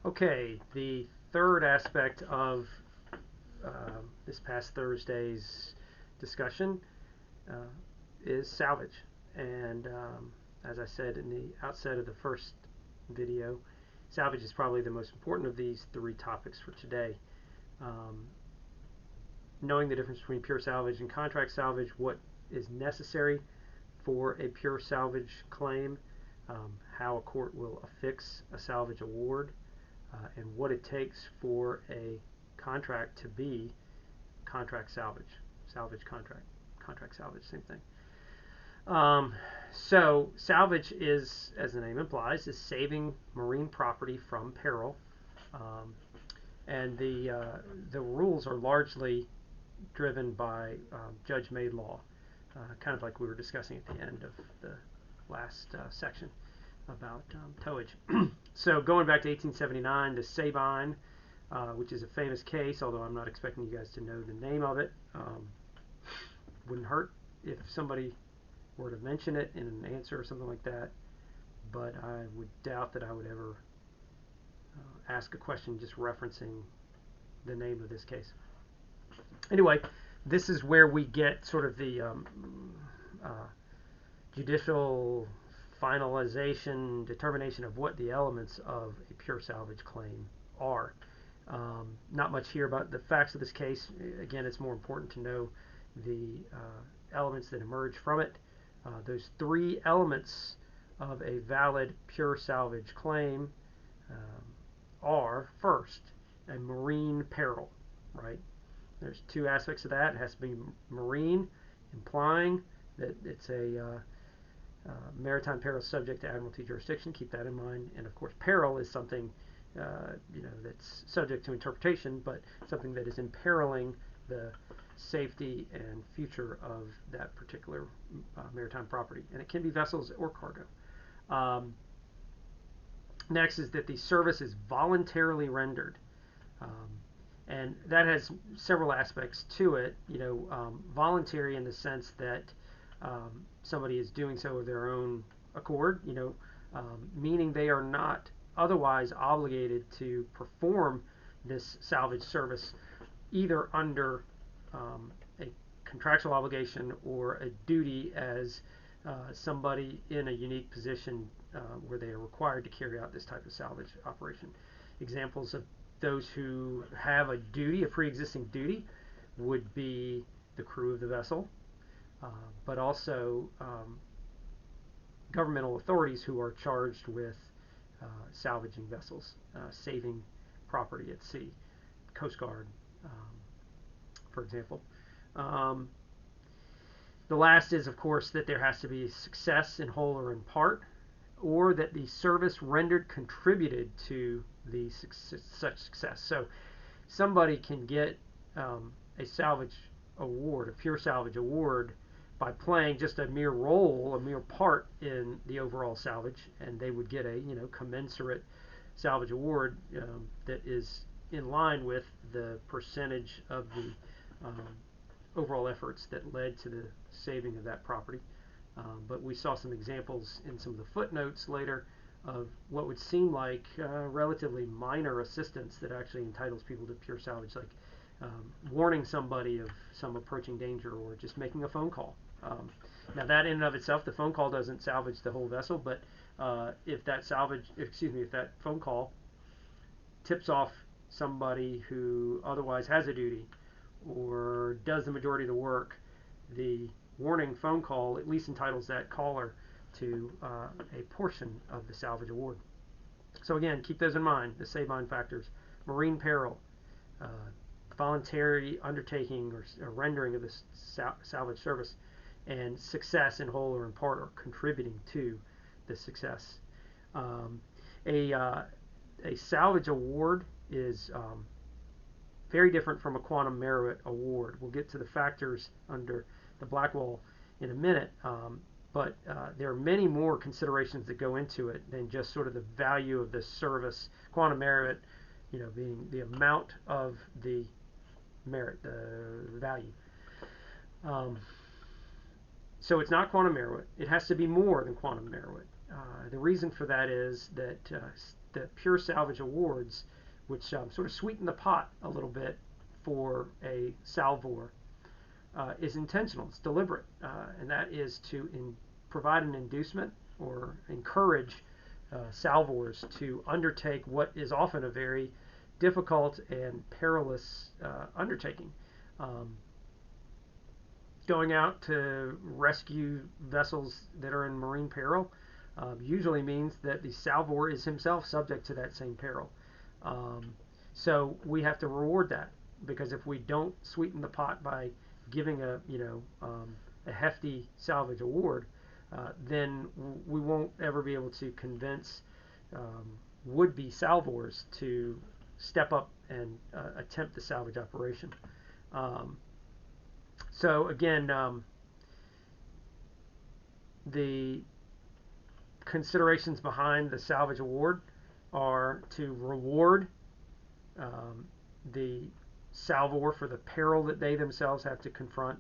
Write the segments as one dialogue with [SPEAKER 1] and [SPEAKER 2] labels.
[SPEAKER 1] Okay, the third aspect of this past Thursday's discussion uh, is salvage. And as I said in the outset of the first video, salvage is probably the most important of these three topics for today. Um, Knowing the difference between pure salvage and contract salvage, what is necessary for a pure salvage claim, how a court will affix a salvage award, and what it takes for a contract to be contract salvage, salvage contract, contract salvage, same thing. So salvage is, as the name implies, is saving marine property from peril, and the rules are largely driven by judge-made law, kind of like we were discussing at the end of the last section about towage. So going back to 1879, the Sabine, which is a famous case, although I'm not expecting you guys to know the name of it. Wouldn't hurt if somebody were to mention it in an answer or something like that, but I would doubt that I would ever ask a question just referencing the name of this case. Anyway, this is where we get sort of the judicial finalization, determination of what the elements of a pure salvage claim are. Not much here about the facts of this case. Again, it's more important to know the elements that emerge from it. Those three elements of a valid pure salvage claim are, first, a marine peril, right? There's two aspects of that. It has to be marine, implying that it's a maritime peril subject to admiralty jurisdiction. Keep that in mind. And of course, peril is something that's subject to interpretation, but something that is imperiling the safety and future of that particular maritime property. And it can be vessels or cargo. Next is that the service is voluntarily rendered. And that has several aspects to it. Voluntary in the sense that somebody is doing so of their own accord, meaning they are not otherwise obligated to perform this salvage service either under a contractual obligation or a duty as somebody in a unique position where they are required to carry out this type of salvage operation. Examples of those who have a duty, a pre-existing duty, would be the crew of the vessel, but also governmental authorities who are charged with salvaging vessels, saving property at sea, Coast Guard, for example. The last is, of course, that there has to be success in whole or in part, or that the service rendered contributed to the such success. So somebody can get a salvage award, a pure salvage award, by playing just a mere role, a mere part in the overall salvage, and they would get a commensurate salvage award that is in line with the percentage of the overall efforts that led to the saving of that property. But we saw some examples in some of the footnotes later of what would seem like relatively minor assistance that actually entitles people to pure salvage, like warning somebody of some approaching danger or just making a phone call. Now that in and of itself, the phone call doesn't salvage the whole vessel, but if that phone call tips off somebody who otherwise has a duty or does the majority of the work, the warning phone call at least entitles that caller to a portion of the salvage award. So again, keep those in mind, the Sabine factors: marine peril, voluntary undertaking or rendering of this salvage service, and success in whole or in part or contributing to the success. A salvage award is very different from a quantum merit award. We'll get to the factors under the Blackwell in a minute, but there are many more considerations that go into it than just sort of the value of the service. Quantum merit, being the amount of the merit, the value. So it's not quantum merit. It has to be more than quantum merit. The reason for that is that the pure salvage awards, which sort of sweeten the pot a little bit for a salvor, is intentional. It's deliberate, and that is to provide an inducement or encourage salvors to undertake what is often a very difficult and perilous undertaking. Going out to rescue vessels that are in marine peril usually means that the salvor is himself subject to that same peril. So we have to reward that, because if we don't sweeten the pot by giving a hefty salvage award, then we won't ever be able to convince would-be salvors to step up and attempt the salvage operation. So again, the considerations behind the salvage award are to reward the salvor for the peril that they themselves have to confront,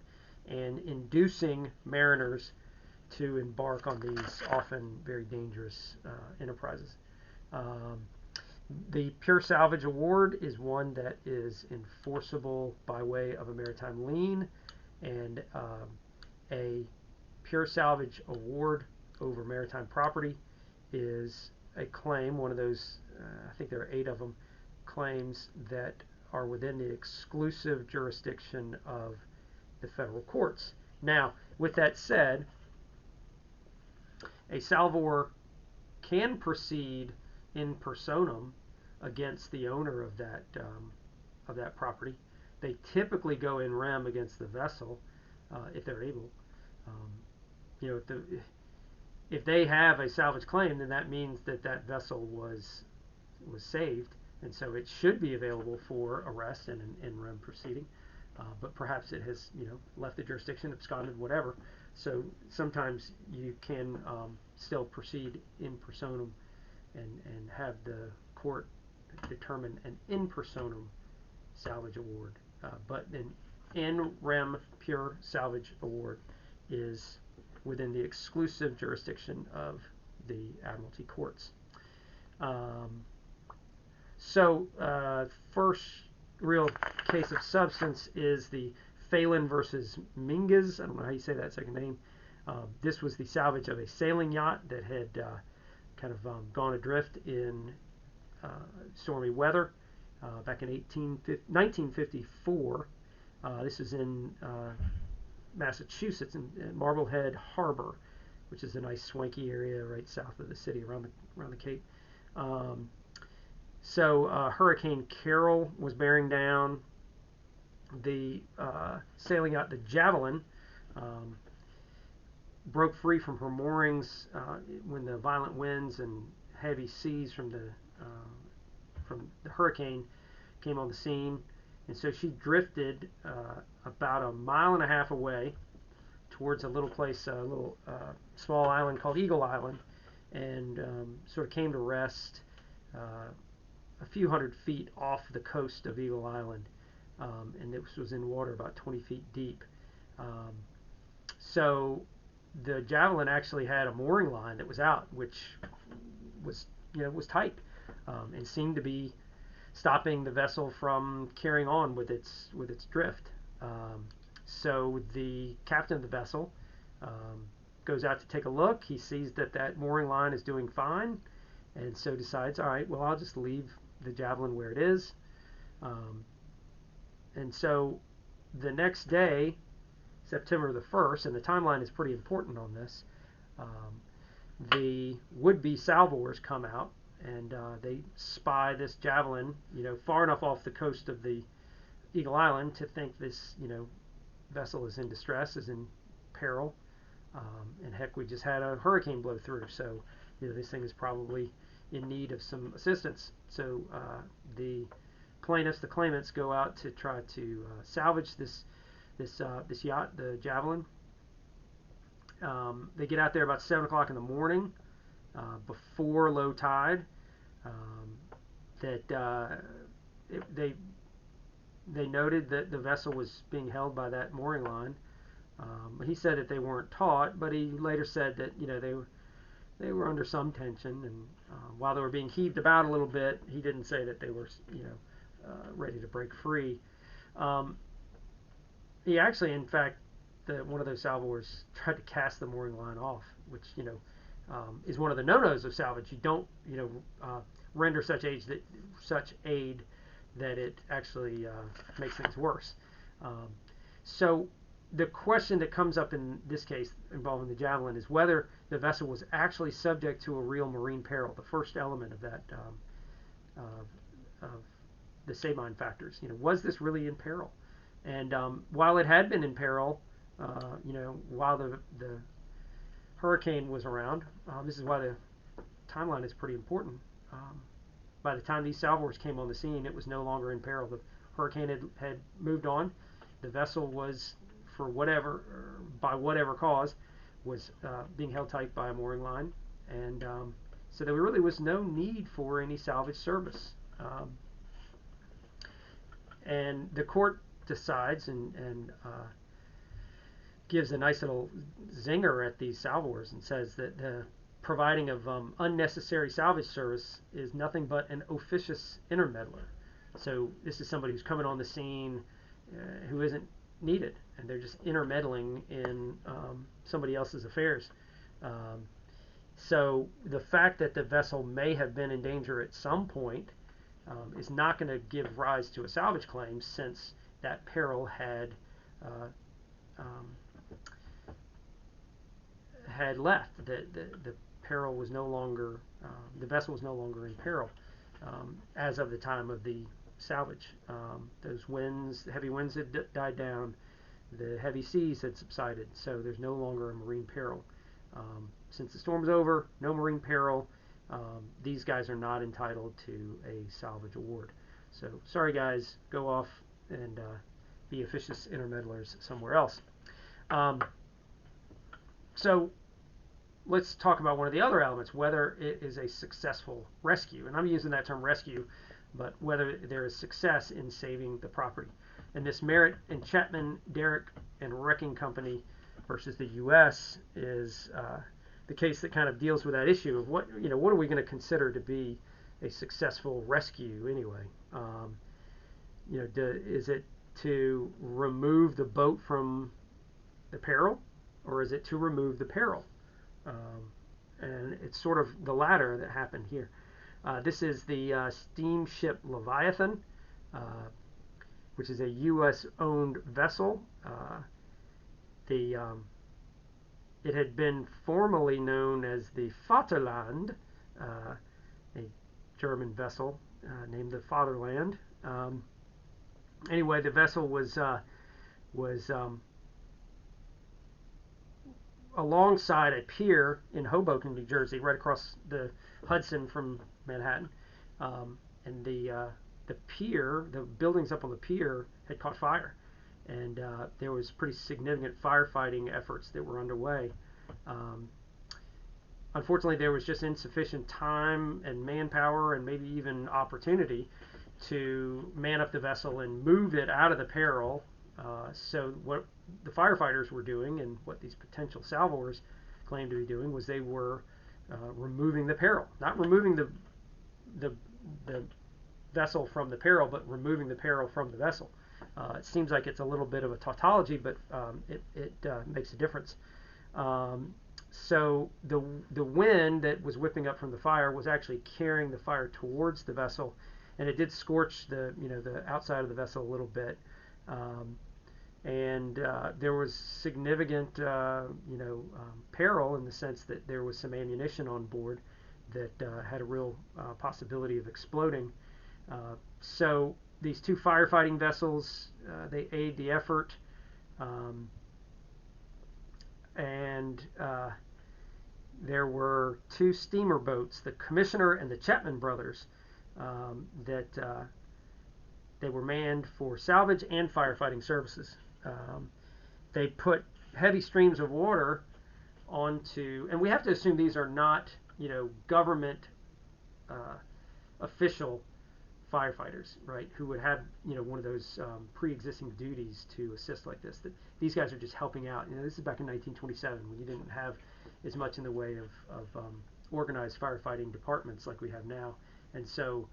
[SPEAKER 1] and inducing mariners to embark on these often very dangerous enterprises. The pure salvage award is one that is enforceable by way of a maritime lien, and a pure salvage award over maritime property is a claim, one of those, I think there are 8 of them, claims that are within the exclusive jurisdiction of the federal courts. Now, with that said, a salvor can proceed in personam against the owner of that property. They typically go in rem against the vessel if they're able. If they have a salvage claim, then that means that that vessel was saved, and so it should be available for arrest and an in rem proceeding. But perhaps it has left the jurisdiction, absconded, whatever. So sometimes you can still proceed in personam and have the court determine an in personam salvage award. But an in rem pure salvage award is within the exclusive jurisdiction of the Admiralty courts. First real case of substance is the Phelan versus Mingus. I don't know how you say that second name. This was the salvage of a sailing yacht that had gone adrift in stormy weather back in 1954. This is in Massachusetts, in Marblehead Harbor, which is a nice swanky area right south of the city, around the Cape. Hurricane Carol was bearing down. The sailing yacht, the Javelin, broke free from her moorings when the violent winds and heavy seas from the hurricane came on the scene, and so she drifted about 1.5 miles away towards a little small island called Eagle Island, and sort of came to rest a few hundred feet off the coast of Eagle Island, and this was in water about 20 feet deep. So the Javelin actually had a mooring line that was out, which was tight, and seemed to be stopping the vessel from carrying on with its drift. So the captain of the vessel goes out to take a look. He sees that mooring line is doing fine, and so decides, all right, well, I'll just leave the Javelin where it is. And so the next day, September the 1st, and the timeline is pretty important on this, the would-be salvors come out, and they spy this Javelin, far enough off the coast of the Eagle Island to think this, vessel is in distress, is in peril, and heck, we just had a hurricane blow through, so this thing is probably in need of some assistance. So the plaintiffs, the claimants, go out to try to salvage this yacht, the Javelin. They get out there about 7 o'clock in the morning, before low tide. They noted that the vessel was being held by that mooring line. He said that they weren't taut, but he later said that they were under some tension, and while they were being heaved about a little bit, he didn't say that they were, ready to break free. Um, he actually, in fact, one of those salvors tried to cast the mooring line off, which is one of the no-nos of salvage. You don't render such aid that it actually makes things worse. Um, so the question that comes up in this case involving the Javelin is whether the vessel was actually subject to a real marine peril, the first element of that of the Sabine factors. Was this really in peril? And while it had been in peril, while the hurricane was around, this is why the timeline is pretty important. By the time these salvors came on the scene, it was no longer in peril. The hurricane had moved on. The vessel was, by whatever cause, was being held tight by a mooring line, and so there really was no need for any salvage service. And the court decides and gives a nice little zinger at these salvors and says that the providing of unnecessary salvage service is nothing but an officious intermeddler. So this is somebody who's coming on the scene who isn't needed, and they're just intermeddling in somebody else's affairs. So the fact that the vessel may have been in danger at some point is not going to give rise to a salvage claim, since that peril had left. The peril was no longer, the vessel was no longer in peril as of the time of the salvage. Those winds, the heavy winds had died down, the heavy seas had subsided, so there's no longer a marine peril. Since the storm's over, no marine peril. These guys are not entitled to a salvage award. So sorry guys, go off and be officious intermeddlers somewhere else. So let's talk about one of the other elements, whether it is a successful rescue. And I'm using that term rescue, but whether there is success in saving the property. And this Merritt and Chapman, Derrick and Wrecking Company versus the U.S. is the case that kind of deals with that issue of what are we going to consider to be a successful rescue anyway? Is it to remove the boat from the peril, or is it to remove the peril? And it's sort of the latter that happened here. This is the steamship Leviathan, which is a U.S.-owned vessel. It had been formerly known as the Vaterland, a German vessel named the Fatherland. Anyway, the vessel was alongside a pier in Hoboken, New Jersey, right across the Hudson from Manhattan. And the pier, the buildings up on the pier had caught fire. And there was pretty significant firefighting efforts that were underway. Unfortunately, there was just insufficient time and manpower and maybe even opportunity to man up the vessel and move it out of the peril. So what the firefighters were doing, and what these potential salvors claimed to be doing, was they were removing the peril, not removing the vessel from the peril, but removing the peril from the vessel. It seems like it's a little bit of a tautology, but it makes a difference. So the wind that was whipping up from the fire was actually carrying the fire towards the vessel, and it did scorch the outside of the vessel a little bit. And there was significant peril in the sense that there was some ammunition on board that had a real possibility of exploding. So these two firefighting vessels, they aid the effort, and there were two steamer boats, the Commissioner and the Chapman brothers, that they were manned for salvage and firefighting services. They put heavy streams of water onto, and we have to assume these are not, government official firefighters, right? Who would have, one of those pre-existing duties to assist like this. That these guys are just helping out. This is back in 1927 when you didn't have as much in the way of organized firefighting departments like we have now. And so,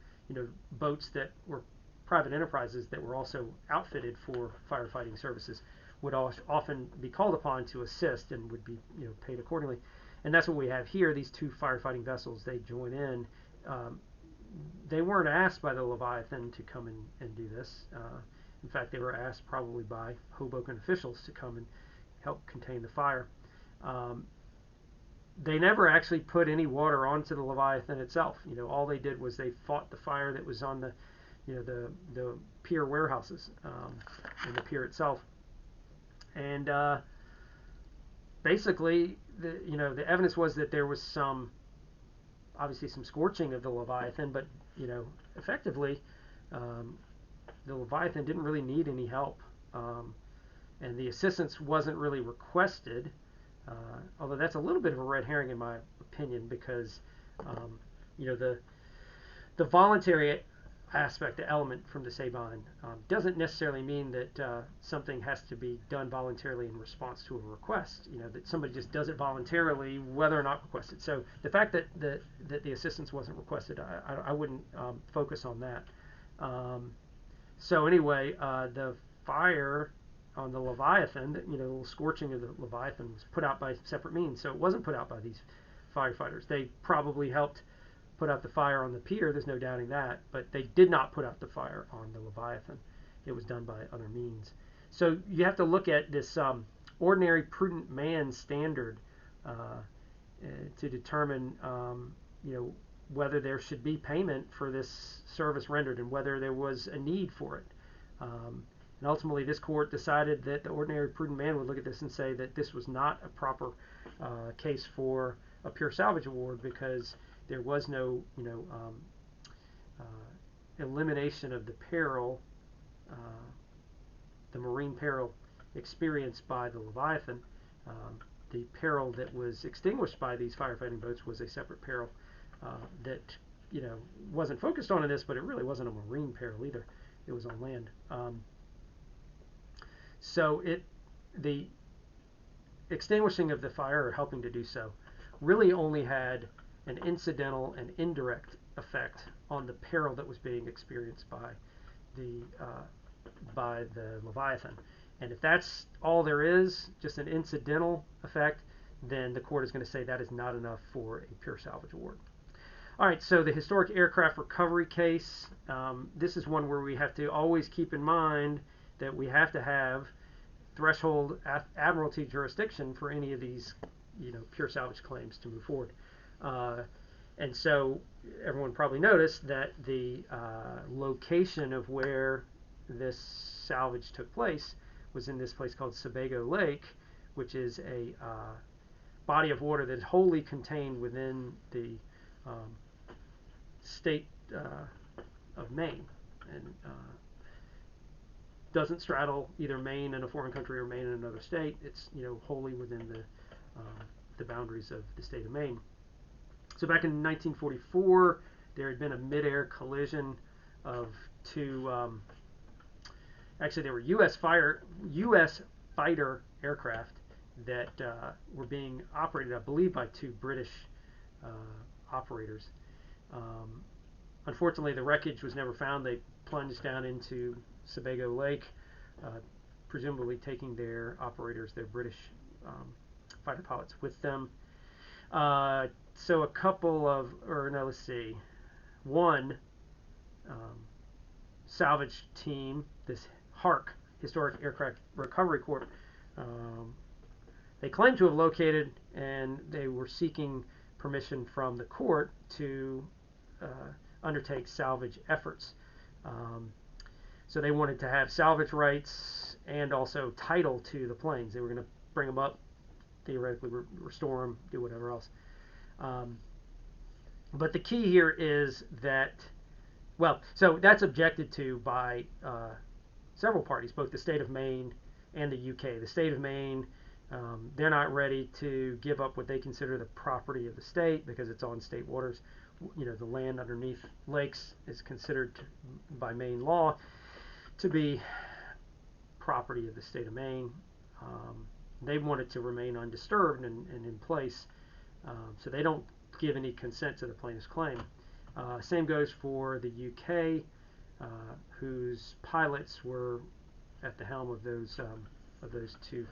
[SPEAKER 1] boats that were private enterprises that were also outfitted for firefighting services would often be called upon to assist and would be paid accordingly. And that's what we have here. These two firefighting vessels, they join in. They weren't asked by the Leviathan to come and do this. In fact, they were asked probably by Hoboken officials to come and help contain the fire. They never actually put any water onto the Leviathan itself. All they did was they fought the fire that was on the pier warehouses and the pier itself. And basically, the evidence was that there was obviously some scorching of the Leviathan, but effectively, the Leviathan didn't really need any help, and the assistance wasn't really requested. Although that's a little bit of a red herring in my opinion, because the voluntary aspect, the element from the Sabine, doesn't necessarily mean that something has to be done voluntarily in response to a request. That somebody just does it voluntarily, whether or not requested. So the fact that the assistance wasn't requested, I wouldn't focus on that. So anyway, the fire on the Leviathan, the little scorching of the Leviathan, was put out by separate means. So it wasn't put out by these firefighters. They probably helped put out the fire on the pier, there's no doubting that, but they did not put out the fire on the Leviathan. It was done by other means. So you have to look at this ordinary prudent man standard to determine whether there should be payment for this service rendered and whether there was a need for it. And ultimately, this court decided that the ordinary prudent man would look at this and say that this was not a proper case for a pure salvage award, because there was no elimination of the peril, the marine peril experienced by the Leviathan. The peril that was extinguished by these firefighting boats was a separate peril that wasn't focused on in this, but it really wasn't a marine peril either. It was on land. So the extinguishing of the fire, or helping to do so, really only had an incidental and indirect effect on the peril that was being experienced by the Leviathan. And if that's all there is, just an incidental effect, then the court is going to say that is not enough for a pure salvage award. All right, so the historic aircraft recovery case, this is one where we have to always keep in mind that we have to have threshold admiralty jurisdiction for any of these pure salvage claims to move forward. And so everyone probably noticed that the location of where this salvage took place was in this place called Sebago Lake, which is a body of water that is wholly contained within the state of Maine, and doesn't straddle either Maine and a foreign country or Maine and another state. It's wholly within the boundaries of the state of Maine. So back in 1944, there had been a mid-air collision of two. Actually, they were U.S. fighter aircraft that were being operated, I believe, by two British operators. Unfortunately, the wreckage was never found. They plunged down into Sebago Lake, presumably taking their operators, their British fighter pilots, with them. So a couple of, or no, let's see, one salvage team, this HARC, Historic Aircraft Recovery Corp, they claimed to have located, and they were seeking permission from the court to undertake salvage efforts. So they wanted to have salvage rights and also title to the planes. They were going to bring them up, theoretically restore them, do whatever else. But the key here is that, well, so that's objected to by several parties, both the state of Maine and the UK. The state of Maine, they're not ready to give up what they consider the property of the state because it's on state waters. The land underneath lakes is considered by Maine law to be property of the state of Maine. they want it to remain undisturbed and in place, so they don't give any consent to the plaintiff's claim. Same goes for the UK, whose pilots were at the helm of those two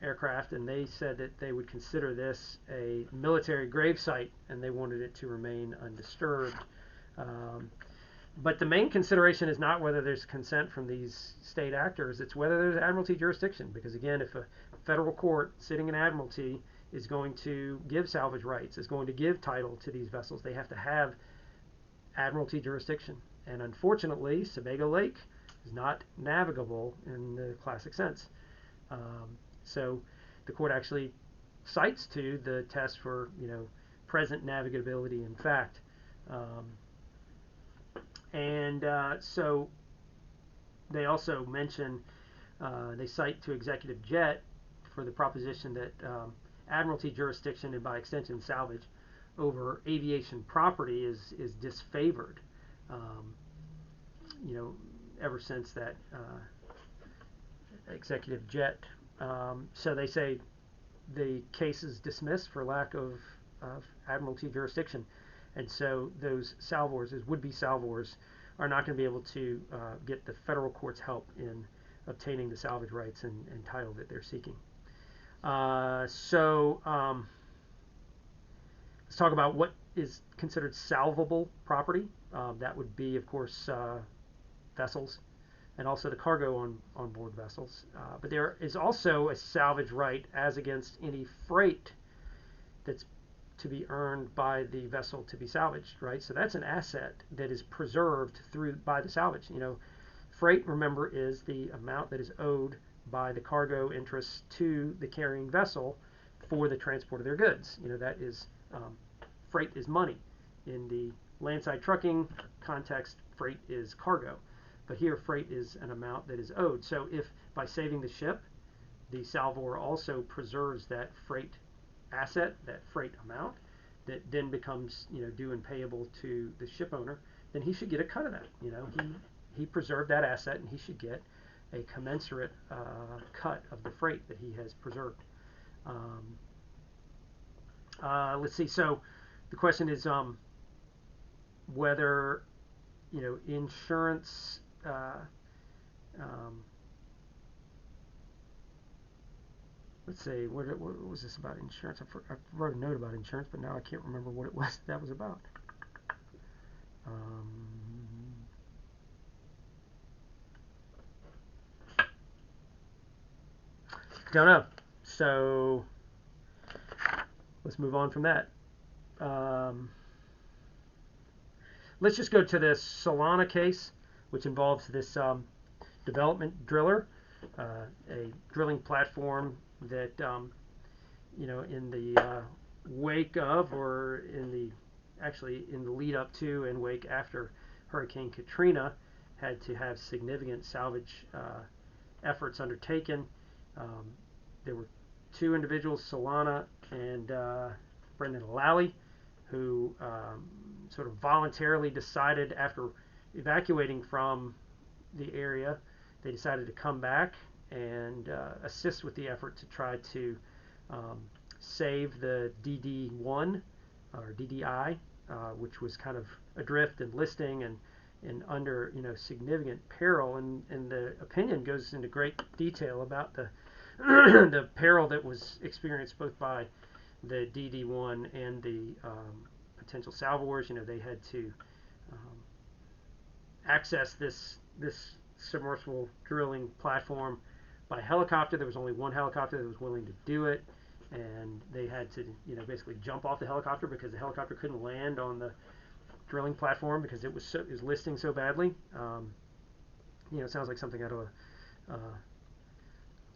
[SPEAKER 1] aircraft, and they said that they would consider this a military gravesite, and they wanted it to remain undisturbed. But the main consideration is not whether there's consent from these state actors, it's whether there's admiralty jurisdiction. Because again, if a federal court sitting in admiralty is going to give salvage rights, is going to give title to these vessels, they have to have admiralty jurisdiction. And unfortunately, Sebago Lake is not navigable in the classic sense. So the court actually cites to the test for, present navigability in fact. So they also mention, they cite to Executive Jet for the proposition that admiralty jurisdiction, and by extension salvage, over aviation property is disfavored. Ever since that Executive Jet. So they say the case is dismissed for lack of admiralty jurisdiction. And so those salvors, those would-be salvors, are not going to be able to get the federal court's help in obtaining the salvage rights and title that they're seeking. Let's talk about what is considered salvable property. That would be, of course, vessels, and also the cargo on board vessels. But there is also a salvage right as against any freight that's to be earned by the vessel to be salvaged, right? So that's an asset that is preserved by the salvage. Freight, remember, is the amount that is owed by the cargo interests to the carrying vessel for the transport of their goods. That is, freight is money. In the landside trucking context, freight is cargo. But here, freight is an amount that is owed. So if by saving the ship, the salvor also preserves that freight asset, that freight amount, that then becomes due and payable to the ship owner, then he should get a cut of that. He preserved that asset, and he should get a commensurate cut of the freight that he has preserved. Let's see. So the question is whether insurance. Let's see, what was this about insurance? I wrote a note about insurance, but now I can't remember what it was that was about. Don't know. So let's move on from that. Let's just go to this Solana case, which involves this development driller, a drilling platform that, in the wake of, or in the lead up to and wake after Hurricane Katrina, had to have significant salvage efforts undertaken. There were two individuals, Solana and Brendan Lally, who sort of voluntarily decided, after evacuating from the area, they decided to come back and assist with the effort to try to save the DD1 or DDI, which was kind of adrift and listing and under significant peril. And the opinion goes into great detail about the the peril that was experienced both by the DD1 and the potential salvors. They had to access this submersible drilling platform by helicopter. There was only one helicopter that was willing to do it, and they had to basically jump off the helicopter because the helicopter couldn't land on the drilling platform because it was listing so badly. It sounds like something out of a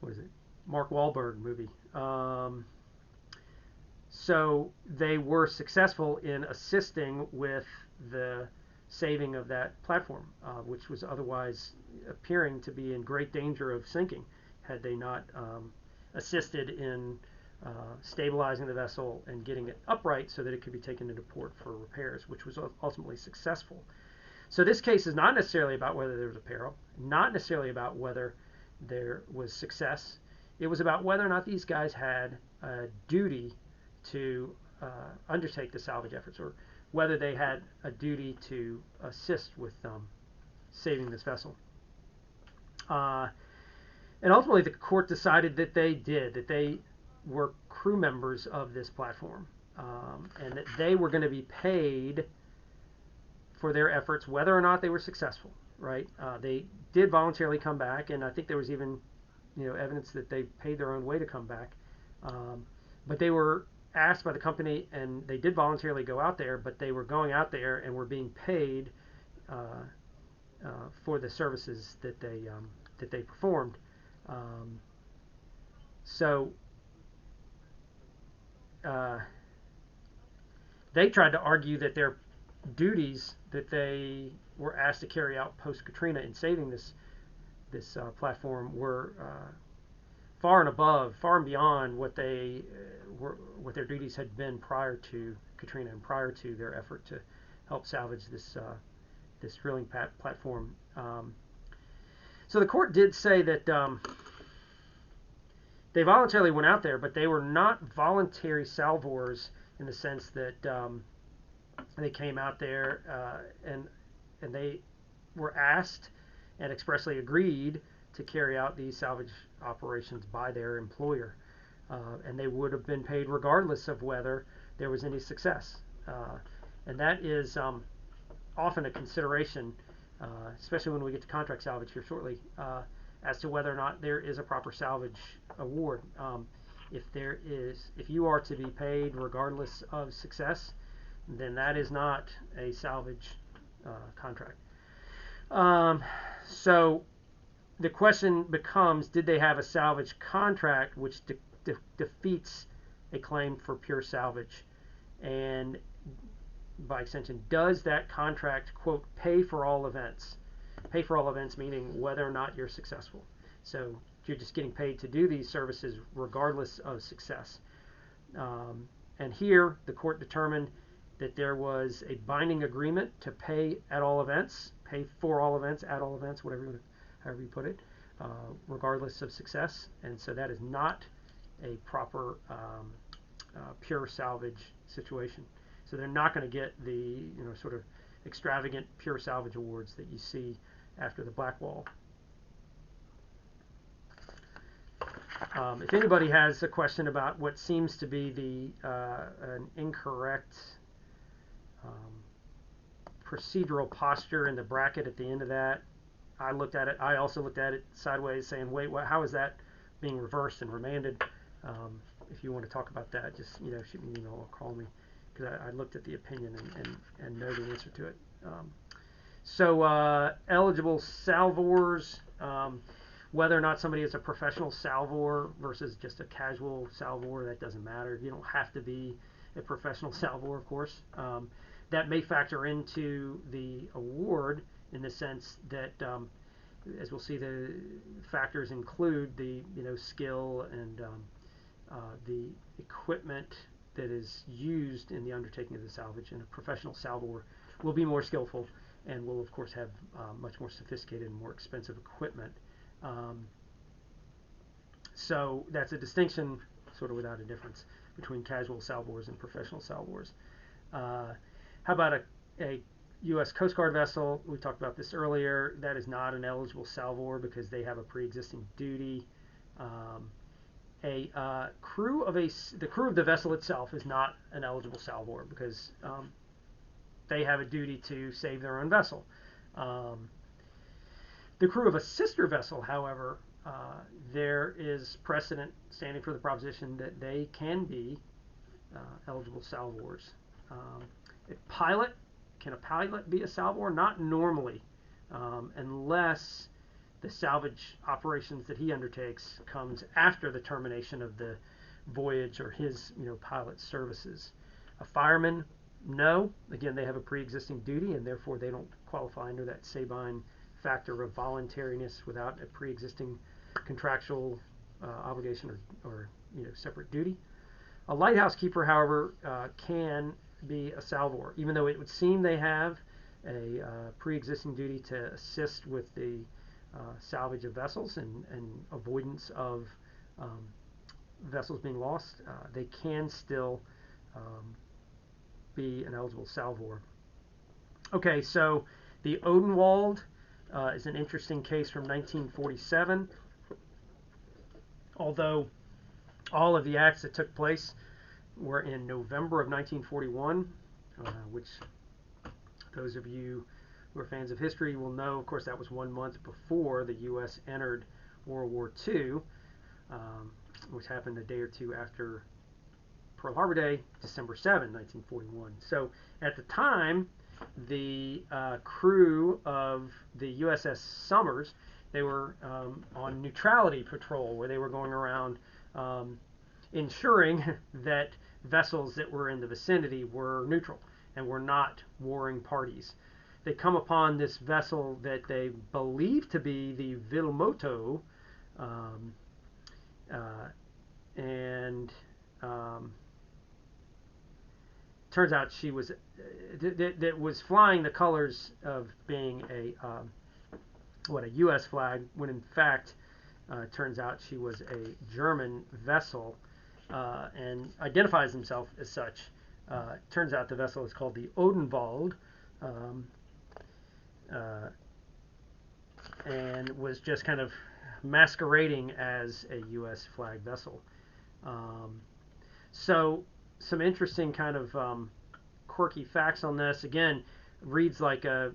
[SPEAKER 1] what is it, Mark Wahlberg movie. So they were successful in assisting with the saving of that platform, which was otherwise appearing to be in great danger of sinking had they not assisted in stabilizing the vessel and getting it upright so that it could be taken into port for repairs, which was ultimately successful. So this case is not necessarily about whether there was a peril, not necessarily about whether there was success. It was about whether or not these guys had a duty to undertake the salvage efforts, or whether they had a duty to assist with saving this vessel. And ultimately, the court decided that they did, that they were crew members of this platform, and that they were going to be paid for their efforts, whether or not they were successful. Right? They did voluntarily come back, and I think there was even, evidence that they paid their own way to come back. But they were asked by the company, and they did voluntarily go out there, but they were going out there and were being paid for the services that they performed. So they tried to argue that their duties that they were asked to carry out post Katrina in saving this platform were far and beyond what what their duties had been prior to Katrina and prior to their effort to help salvage this drilling platform. So the court did say that they voluntarily went out there, but they were not voluntary salvors in the sense that they came out there and they were asked and expressly agreed to carry out these salvage operations by their employer, and they would have been paid regardless of whether there was any success. And that is often a consideration, especially when we get to contract salvage here shortly, as to whether or not there is a proper salvage award. If you are to be paid regardless of success, then that is not a salvage contract. So the question becomes, did they have a salvage contract which defeats a claim for pure salvage? And by extension, does that contract, quote, pay for all events? Pay for all events meaning whether or not you're successful. So you're just getting paid to do these services regardless of success. And here the court determined that there was a binding agreement to pay at all events, pay for all events, at all events, however you put it, regardless of success. And so that is not a proper pure salvage situation. So they're not going to get the sort of extravagant pure salvage awards that you see after the Blackwall. If anybody has a question about what seems to be an incorrect procedural posture in the bracket at the end of that, I looked at it. I also looked at it sideways, saying, "Wait, how is that being reversed and remanded?" If you want to talk about that, just shoot me an email or call me, because I looked at the opinion and know the answer to it. So eligible salvors, whether or not somebody is a professional salvor versus just a casual salvor, that doesn't matter. You don't have to be a professional salvor, of course. That may factor into the award in the sense that, as we'll see, the factors include the skill and the equipment that is used in the undertaking of the salvage. And a professional salvor will be more skillful and will, of course, have much more sophisticated and more expensive equipment. So that's a distinction, sort of without a difference, between casual salvors and professional salvors. How about a U.S. Coast Guard vessel? We talked about this earlier. That is not an eligible salvor because they have a pre-existing duty. The crew of the vessel itself is not an eligible salvor because they have a duty to save their own vessel. The crew of a sister vessel, however, there is precedent standing for the proposition that they can be eligible salvors. Can a pilot be a salvor? Not normally, unless the salvage operations that he undertakes comes after the termination of the voyage or his pilot services. A fireman, no. Again, they have a pre-existing duty, and therefore they don't qualify under that Sabine factor of voluntariness without a pre-existing contractual obligation or separate duty. A lighthouse keeper, however, can be a salvor, even though it would seem they have a pre-existing duty to assist with the salvage of vessels and avoidance of vessels being lost, they can still be an eligible salvor. Okay, so the Odenwald is an interesting case from 1947. Although all of the acts that took place were in November of 1941, which those of you who are fans of history will know, of course, that was 1 month before the U.S. entered World War II, which happened a day or two after Pearl Harbor Day, December 7, 1941. So at the time, the crew of the USS Somers, they were on neutrality patrol, where they were going around ensuring that vessels that were in the vicinity were neutral and were not warring parties. They come upon this vessel that they believe to be the Vilmoto, and turns out she was that was flying the colors of being a U.S. flag, when in fact turns out she was a German vessel, and identifies himself as such. Turns out the vessel is called the Odenwald, and was just kind of masquerading as a U.S. flag vessel. So some interesting kind of quirky facts on this. Again, reads like a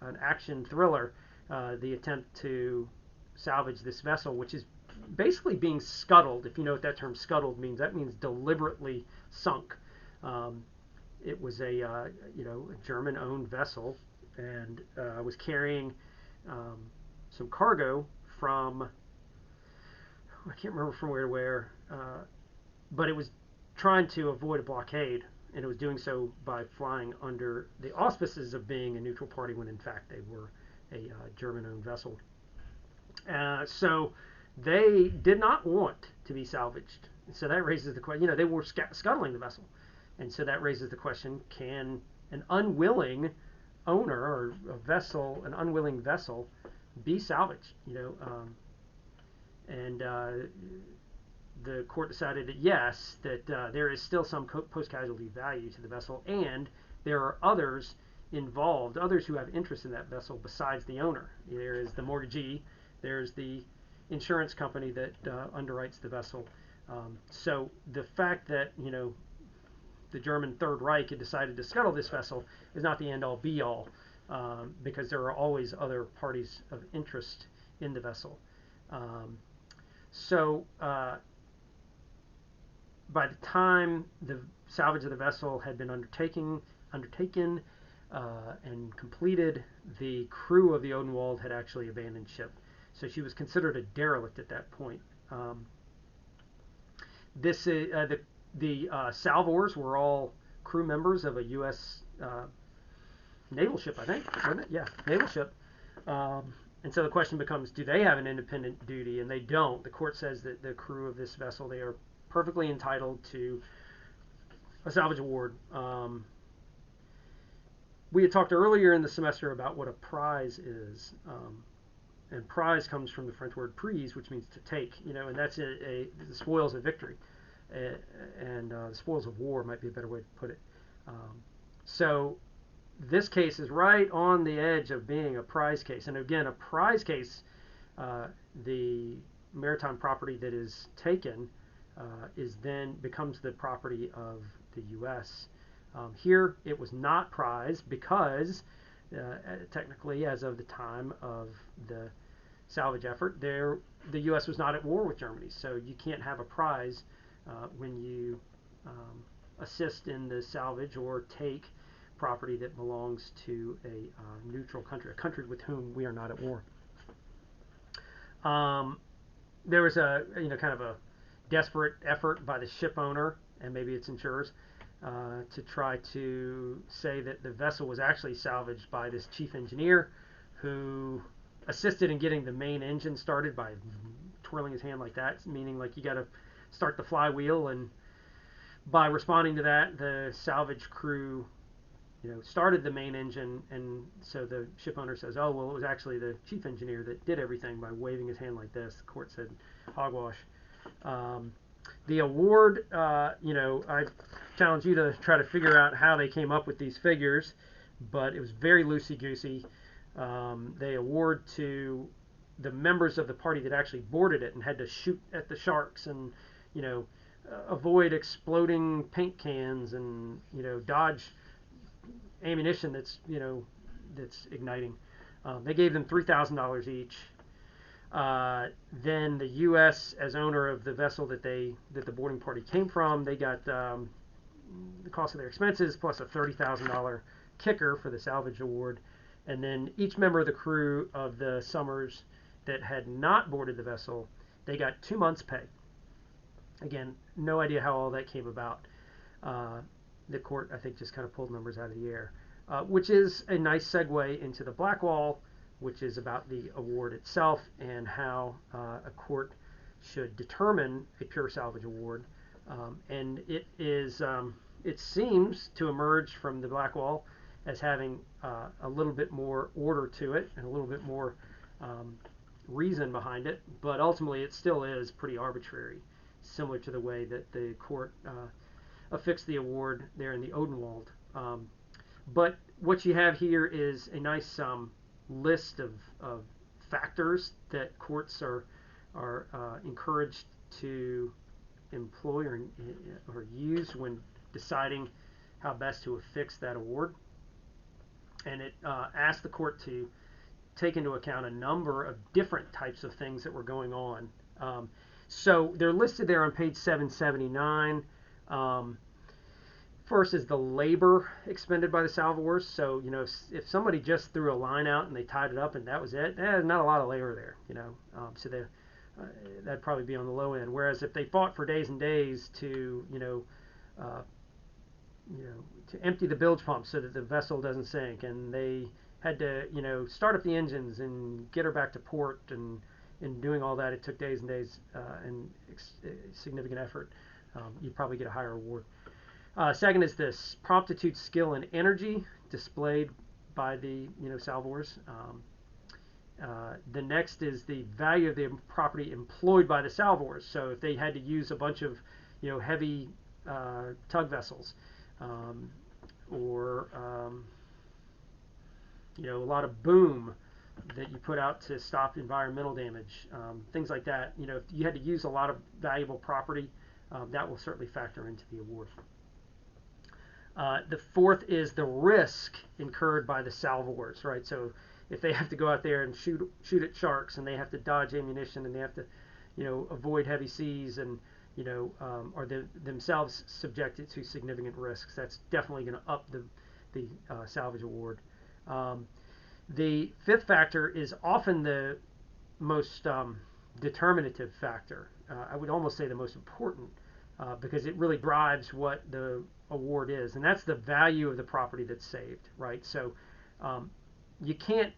[SPEAKER 1] an action thriller. The attempt to salvage this vessel, which is basically being scuttled. If you know what that term scuttled means, that means deliberately sunk. It was a German-owned vessel, and was carrying some cargo from, I can't remember from where to where, but it was trying to avoid a blockade, and it was doing so by flying under the auspices of being a neutral party, when in fact they were a German-owned vessel. So they did not want to be salvaged. So that raises the question, they were scuttling the vessel. And so that raises the question, can an unwilling owner or an unwilling vessel be salvaged? The court decided that yes, that there is still some post-casualty value to the vessel, and there are others involved, others who have interest in that vessel besides the owner. There is the mortgagee, there's the insurance company that underwrites the vessel. So the fact that the German Third Reich had decided to scuttle this vessel is not the end-all be-all, because there are always other parties of interest in the vessel. So by the time the salvage of the vessel had been undertaken and completed, the crew of the Odenwald had actually abandoned ship. So she was considered a derelict at that point. The salvors were all crew members of a U.S. naval ship, I think, wasn't it? Yeah, naval ship. And so the question becomes, do they have an independent duty? And they don't. The court says that the crew of this vessel, they are perfectly entitled to a salvage award. We had talked earlier in the semester about what a prize is. And prize comes from the French word prise, which means to take, and that's the spoils of victory. And the spoils of war might be a better way to put it. So this case is right on the edge of being a prize case. And again, a prize case, the maritime property that is taken becomes the property of the U.S. Here, it was not prize because technically, as of the time of the salvage effort, the U.S. was not at war with Germany. So you can't have a prize when you assist in the salvage or take property that belongs to a neutral country, a country with whom we are not at war. There was a kind of a desperate effort by the ship owner and maybe its insurers to try to say that the vessel was actually salvaged by this chief engineer who assisted in getting the main engine started by twirling his hand like that, meaning like you got to start the flywheel, and by responding to that, the salvage crew started the main engine, and so the ship owner says, oh, well, it was actually the chief engineer that did everything by waving his hand like this. The court said, hogwash. The award, I challenge you to try to figure out how they came up with these figures, but it was very loosey-goosey. They award to the members of the party that actually boarded it and had to shoot at the sharks and, avoid exploding paint cans and, dodge ammunition that's igniting. They gave them $3,000 each. Then the U.S. as owner of the vessel that the boarding party came from, they got the cost of their expenses plus a $30,000 kicker for the salvage award. And then each member of the crew of the Summers that had not boarded the vessel, they got 2 months' pay. Again, no idea how all that came about. The court, I think, just kind of pulled numbers out of the air, which is a nice segue into the Blackwall, which is about the award itself and how a court should determine a pure salvage award. And it seems to emerge from the Blackwall as having a little bit more order to it and a little bit more reason behind it, but ultimately it still is pretty arbitrary, similar to the way that the court affixed the award there in the Odenwald. But what you have here is a nice list of factors that courts are encouraged to employ or use when deciding how best to affix that award. And it asked the court to take into account a number of different types of things that were going on. So they're listed there on page 779. First is the labor expended by the salvors. So, if somebody just threw a line out and they tied it up and that was it, not a lot of labor there, so that'd probably be on the low end. Whereas if they fought for days and days to empty the bilge pump so that the vessel doesn't sink, and they had to, start up the engines and get her back to port, and in doing all that, it took days and days and significant effort. You'd probably get a higher award. Second is this promptitude, skill, and energy displayed by the salvors. The next is the value of the property employed by the salvors. So if they had to use a bunch of heavy tug vessels, or a lot of boom that you put out to stop environmental damage, things like that. If you had to use a lot of valuable property, that will certainly factor into the award. The fourth is the risk incurred by the salvors, right? So if they have to go out there and shoot at sharks, and they have to dodge ammunition, and they have to, avoid heavy seas, and are themselves subjected to significant risks, that's definitely going to up the salvage award. The fifth factor is often the most determinative factor. I would almost say the most important, because it really drives what the award is, and that's the value of the property that's saved, right? So you can't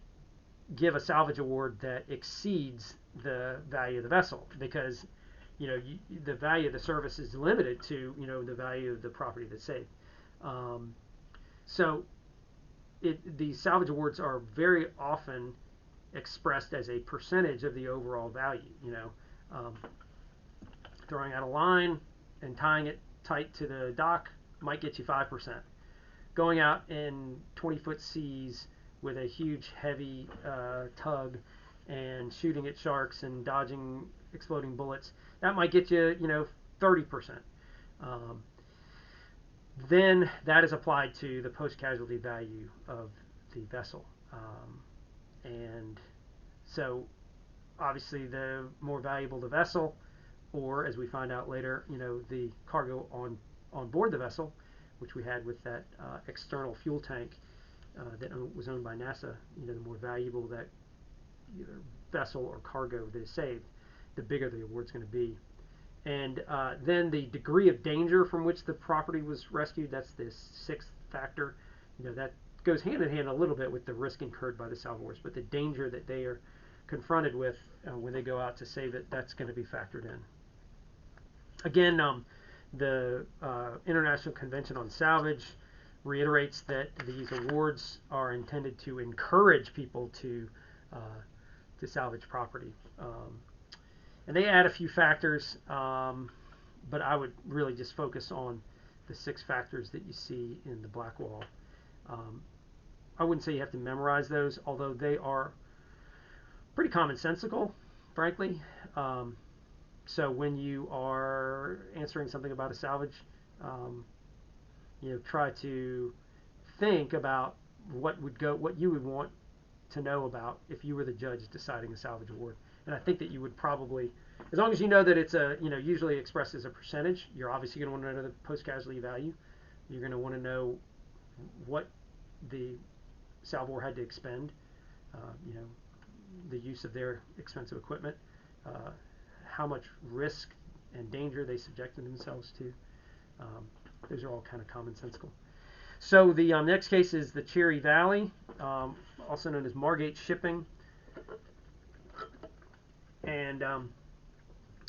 [SPEAKER 1] give a salvage award that exceeds the value of the vessel, because the value of the service is limited to the value of the property that's saved. So these salvage awards are very often expressed as a percentage of the overall value. Throwing out a line and tying it tight to the dock might get you 5%. Going out in 20-foot seas with a huge heavy tug and shooting at sharks and dodging exploding bullets, that might get you 30%. Then that is applied to the post-casualty value of the vessel. And so obviously the more valuable the vessel, or as we find out later, the cargo on board the vessel, which we had with that external fuel tank that was owned by NASA, the more valuable that either vessel or cargo that is saved, the bigger the award's going to be. And then the degree of danger from which the property was rescued, that's the sixth factor. That goes hand in hand a little bit with the risk incurred by the salvors, but the danger that they are confronted with when they go out to save it, that's going to be factored in. Again, the International Convention on Salvage reiterates that these awards are intended to encourage people to salvage property. And they add a few factors, but I would really just focus on the 6 factors that you see in the black wall. I wouldn't say you have to memorize those, although they are pretty commonsensical, frankly. So when you are answering something about a salvage, try to think about what you would want to know about if you were the judge deciding a salvage award. And I think that you would probably, as long as you know that it's usually expressed as a percentage, you're obviously going to want to know the post-casualty value. You're going to want to know what the salvor had to expend, the use of their expensive equipment, how much risk and danger they subjected themselves to. Those are all kind of commonsensical. So the next case is the Cherry Valley, also known as Margate Shipping. And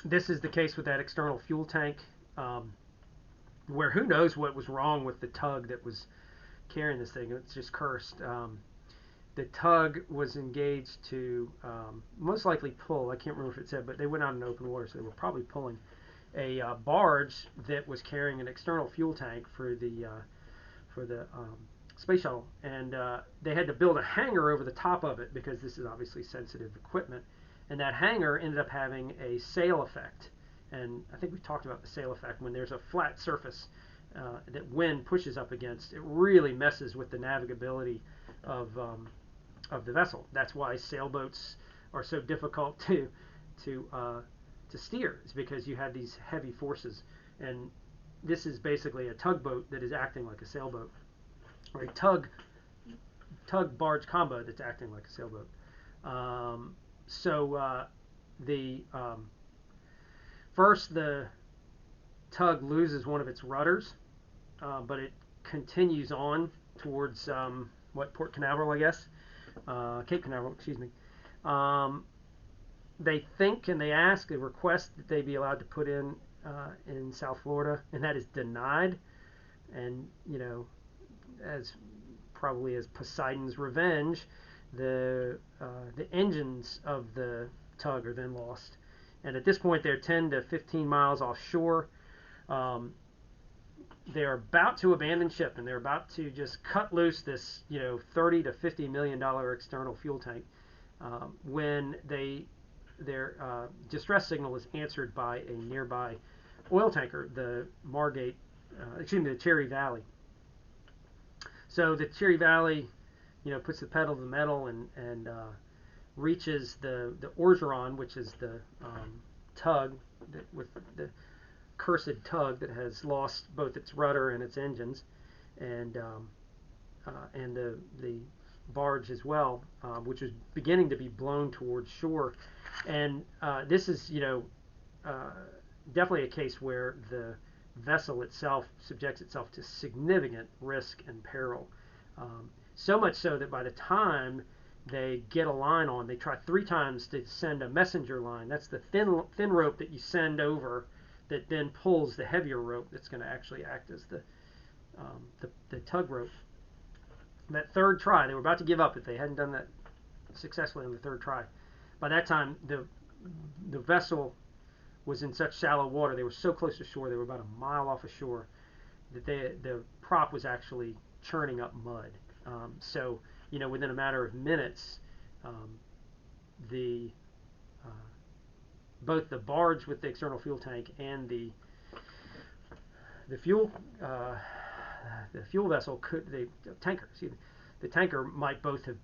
[SPEAKER 1] this is the case with that external fuel tank, where who knows what was wrong with the tug that was carrying this thing. It's just cursed. The tug was engaged to most likely pull. I can't remember if it said, but they went out in open water, so they were probably pulling a barge that was carrying an external fuel tank for the space shuttle, and they had to build a hangar over the top of it because this is obviously sensitive equipment, and that hangar ended up having a sail effect. And I think we talked about the sail effect. When there's a flat surface that wind pushes up against, it really messes with the navigability of the vessel. That's why sailboats are so difficult to steer. It's because you have these heavy forces, and this is basically a tugboat that is acting like a sailboat, or a tug barge combo that's acting like a sailboat. First the tug loses one of its rudders, but it continues on towards Port Canaveral, I guess, Cape Canaveral, excuse me. They think and they ask, they request that they be allowed to put in South Florida, and that is denied. And as probably as Poseidon's revenge, the engines of the tug are then lost. And at this point, they're 10 to 15 miles offshore. They're about to abandon ship, and they're about to just cut loose this, $30 to $50 million external fuel tank, when their distress signal is answered by a nearby oil tanker, the Cherry Valley. So the Cherry Valley, puts the pedal to the metal and reaches the Orgeron, which is the tug with the cursed tug that has lost both its rudder and its engines, and the barge as well, which is beginning to be blown towards shore. And this is definitely a case where the vessel itself subjects itself to significant risk and peril. So much so that by the time they get a line on, they try 3 times to send a messenger line. That's the thin rope that you send over that then pulls the heavier rope that's going to actually act as the tug rope. That 3rd try, they were about to give up if they hadn't done that successfully on the 3rd try. By that time, the vessel was in such shallow water, they were so close to shore, they were about a mile off of shore, that the prop was actually churning up mud. So within a matter of minutes, both the barge with the external fuel tank and the fuel vessel the tanker might both have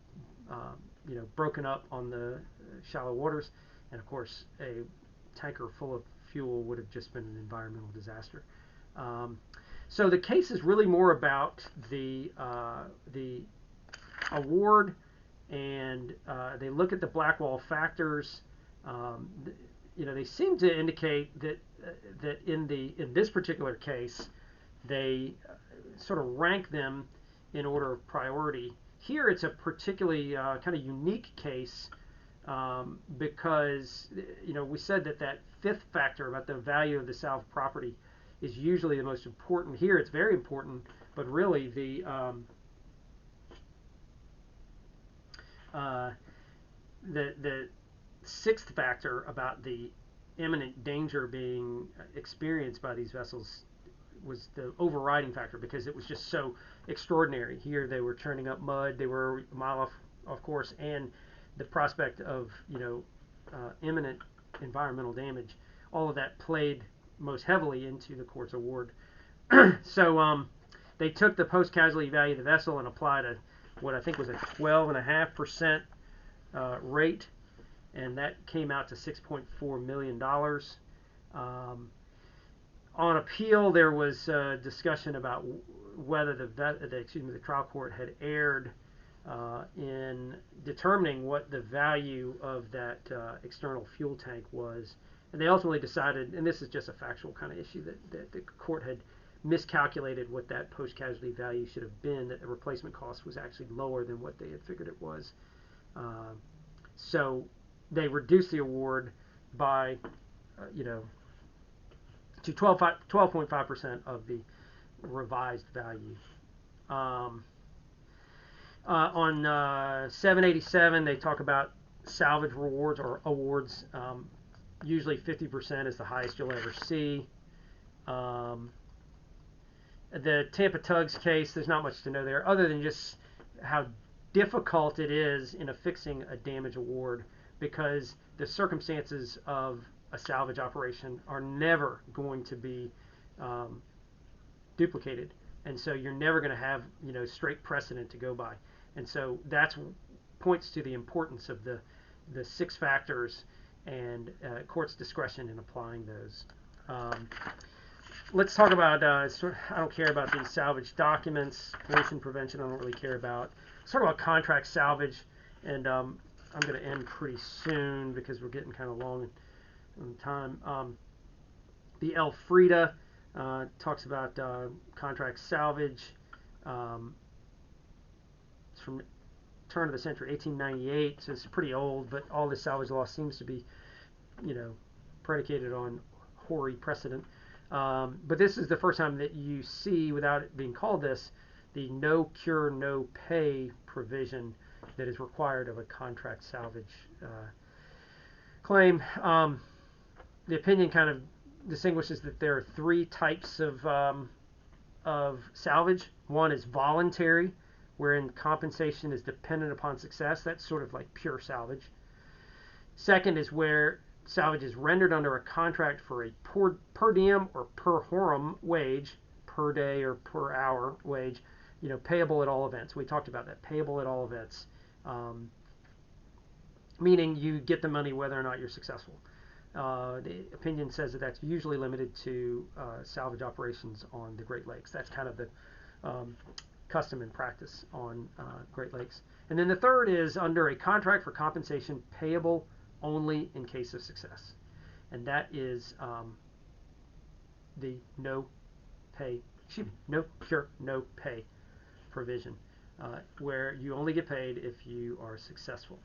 [SPEAKER 1] broken up on the shallow waters, and of course a tanker full of fuel would have just been an environmental disaster. So the case is really more about the award, and they look at the Blackwall factors. They seem to indicate that in this particular case, they sort of rank them in order of priority. Here, it's a particularly kind of unique case, because we said that 5th factor about the value of the salvage property is usually the most important. Here, it's very important, But really, the sixth factor about the imminent danger being experienced by these vessels was the overriding factor, because it was just so extraordinary. Here they were churning up mud, they were a mile off course, and the prospect of imminent environmental damage. All of that played most heavily into the court's award. So they took the post-casualty value of the vessel and applied what I think was a 12.5% rate, and that came out to $6.4 million. On appeal, there was discussion about whether the trial court had erred in determining what the value of that external fuel tank was. And they ultimately decided, and this is just a factual kind of issue, that the court had miscalculated what that post-casualty value should have been, that the replacement cost was actually lower than what they had figured it was. So they reduced the award by, to 12.5% of the revised value. On 787, they talk about salvage rewards or awards. Usually 50% is the highest you'll ever see. The Tampa Tugs case, there's not much to know there, other than just how difficult it is in affixing a damage award, because the circumstances of a salvage operation are never going to be duplicated, and so you're never going to have straight precedent to go by, and so that points to the importance of the 6 factors and court's discretion in applying those. Let's talk about, I don't care about these salvage documents. Pollution prevention I don't really care about. Let's talk about contract salvage, and I'm going to end pretty soon because we're getting kind of long in time. The Elfrida talks about contract salvage. It's from turn of the century, 1898, so it's pretty old, but all this salvage law seems to be, predicated on hoary precedent. But this is the first time that you see, without it being called this, the no cure, no pay provision that is required of a contract salvage claim. The opinion kind of distinguishes that there are 3 types of salvage. One is voluntary, wherein compensation is dependent upon success. That's sort of like pure salvage. Second is where salvage is rendered under a contract for a per diem or per horum wage, per day or per hour wage, payable at all events. We talked about that, payable at all events, meaning you get the money whether or not you're successful. The opinion says that that's usually limited to salvage operations on the Great Lakes. That's kind of the custom and practice on Great Lakes. And then the third is under a contract for compensation payable only in case of success, and that is the no cure, no pay provision, where you only get paid if you are successful.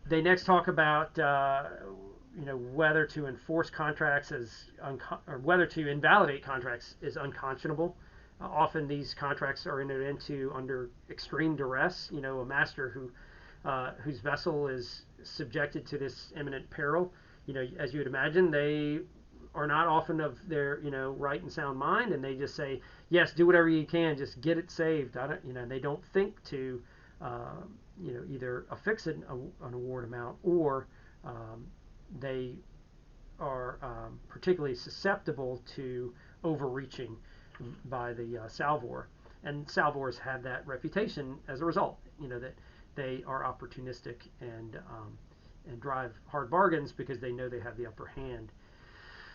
[SPEAKER 1] They next talk about whether to enforce contracts or whether to invalidate contracts is unconscionable. Often these contracts are entered into under extreme duress. A master whose vessel is subjected to this imminent peril, as you would imagine, they are not often of their right and sound mind, and they just say, yes, do whatever you can, just get it saved. They don't think to either affix an award amount, or they are particularly susceptible to overreaching by the salvor, and salvors have that reputation as a result. That they are opportunistic and drive hard bargains because they know they have the upper hand.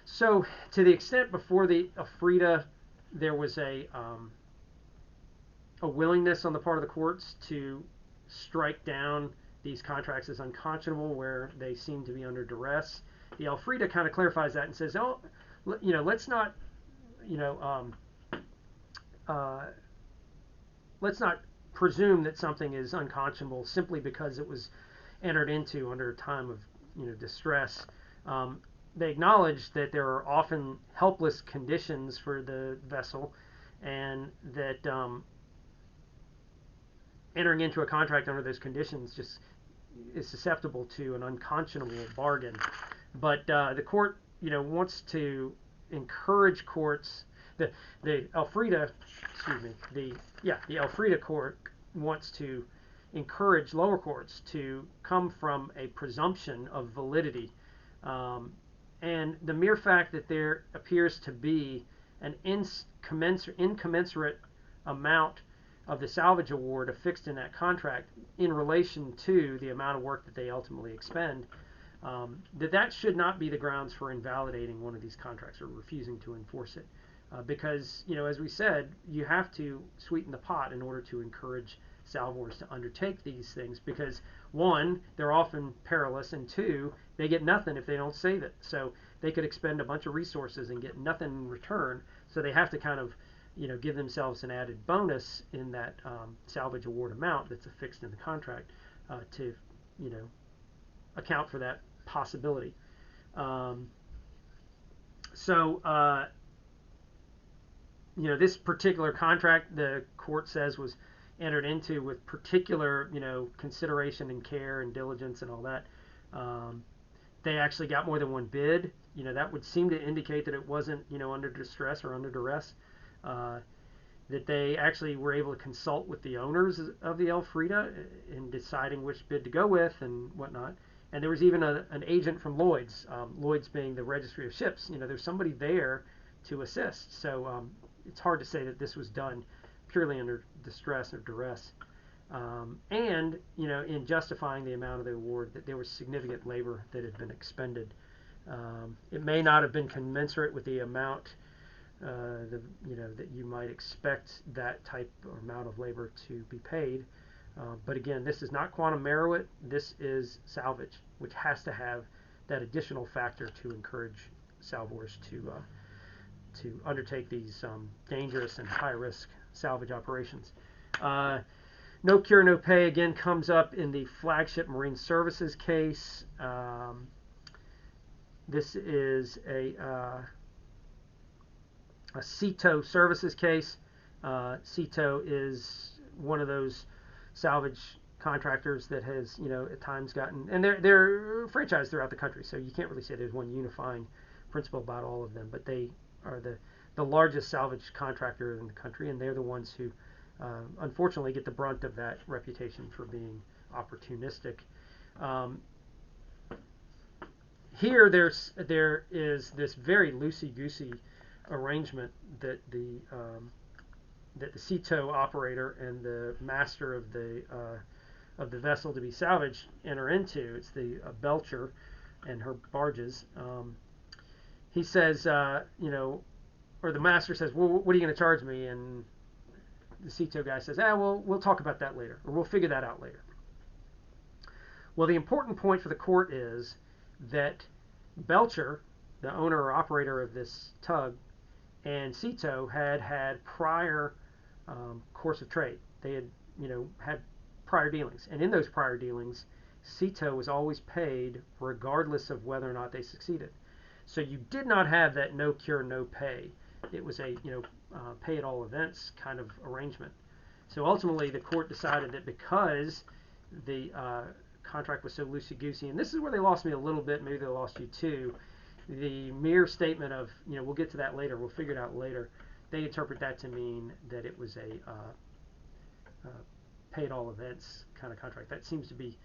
[SPEAKER 1] So, to the extent before the Elfrida, there was a willingness on the part of the courts to strike down these contracts as unconscionable where they seem to be under duress. The Elfrida kind of clarifies that and says, let's not, let's not presume that something is unconscionable simply because it was entered into under a time of distress. They acknowledge that there are often helpless conditions for the vessel, and that entering into a contract under those conditions just is susceptible to an unconscionable bargain. But the court, wants to encourage courts. The Elfrida, excuse me, the Elfrida court wants to encourage lower courts to come from a presumption of validity, and the mere fact that there appears to be an incommensurate amount of the salvage award affixed in that contract in relation to the amount of work that they ultimately expend, that should not be the grounds for invalidating one of these contracts or refusing to enforce it. Because, as we said, you have to sweeten the pot in order to encourage salvors to undertake these things, because one, they're often perilous, and two, they get nothing if they don't save it. So they could expend a bunch of resources and get nothing in return. So they have to kind of give themselves an added bonus in that salvage award amount that's affixed in the contract to account for that possibility. This particular contract, the court says, was entered into with particular consideration and care and diligence and all that. They actually got more than one bid. That would seem to indicate that it wasn't under distress or under duress. That they actually were able to consult with the owners of the Elfrida in deciding which bid to go with and whatnot. And there was even an agent from Lloyd's, Lloyd's being the registry of ships. There's somebody there to assist. So it's hard to say that this was done purely under distress or duress. And in justifying the amount of the award, that there was significant labor that had been expended. It may not have been commensurate with the amount that you might expect that type or amount of labor to be paid. But again, this is not quantum merit. This is salvage, which has to have that additional factor to encourage salvors to undertake these dangerous and high-risk salvage operations. No cure, no pay again comes up in the Flagship Marine Services case. This is a CETO services case. CETO is one of those salvage contractors that has, at times gotten, and they're franchised throughout the country, so you can't really say there's one unifying principle about all of them, but they are the largest salvage contractor in the country, and they're the ones who unfortunately get the brunt of that reputation for being opportunistic. Here there is this very loosey-goosey arrangement that the CETO operator and the master of the vessel to be salvaged enter into. It's the Belcher and her barges. He says, or the master says, well, what are you going to charge me? And the CETO guy says, we'll talk about that later, or we'll figure that out later. Well, the important point for the court is that Belcher, the owner or operator of this tug, and CETO had prior course of trade. They had, had prior dealings, and in those prior dealings, CETO was always paid regardless of whether or not they succeeded. So you did not have that no cure, no pay. It was a pay at all events kind of arrangement. So ultimately, the court decided that because the contract was so loosey-goosey, and this is where they lost me a little bit, maybe they lost you too, the mere statement of, we'll get to that later, we'll figure it out later, they interpret that to mean that it was a pay at all events kind of contract. That seems to be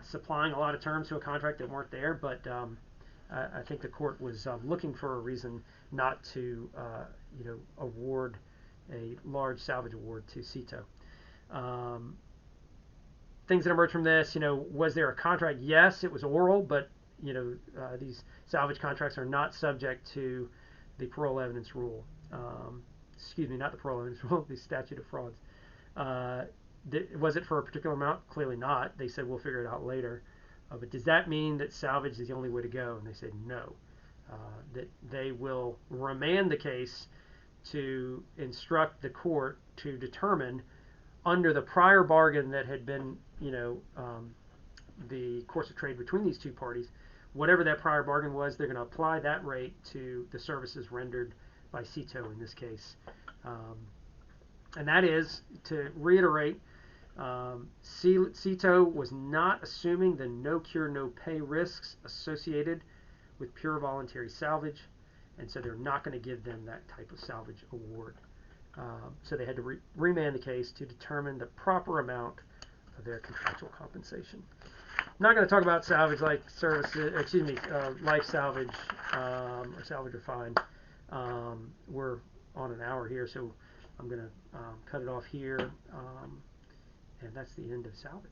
[SPEAKER 1] supplying a lot of terms to a contract that weren't there, but I think the court was looking for a reason not to award a large salvage award to CETO. Things that emerge from this, was there a contract? Yes, it was oral, but these salvage contracts are not subject to the parole evidence rule. Excuse me, not the parole evidence rule, the statute of frauds. Was it for a particular amount? Clearly not. They said we'll figure it out later. But does that mean that salvage is the only way to go? And they said no. That they will remand the case to instruct the court to determine, under the prior bargain that had been, the course of trade between these two parties, whatever that prior bargain was, they're going to apply that rate to the services rendered by CETO in this case. And that is, to reiterate, CETO was not assuming the no cure, no pay risks associated with pure voluntary salvage, and so they're not going to give them that type of salvage award. So they had to remand the case to determine the proper amount of their contractual compensation. I'm not going to talk about salvage like services, life salvage or salvage or fine. We're on an hour here, so I'm going to cut it off here, and that's the end of salvage.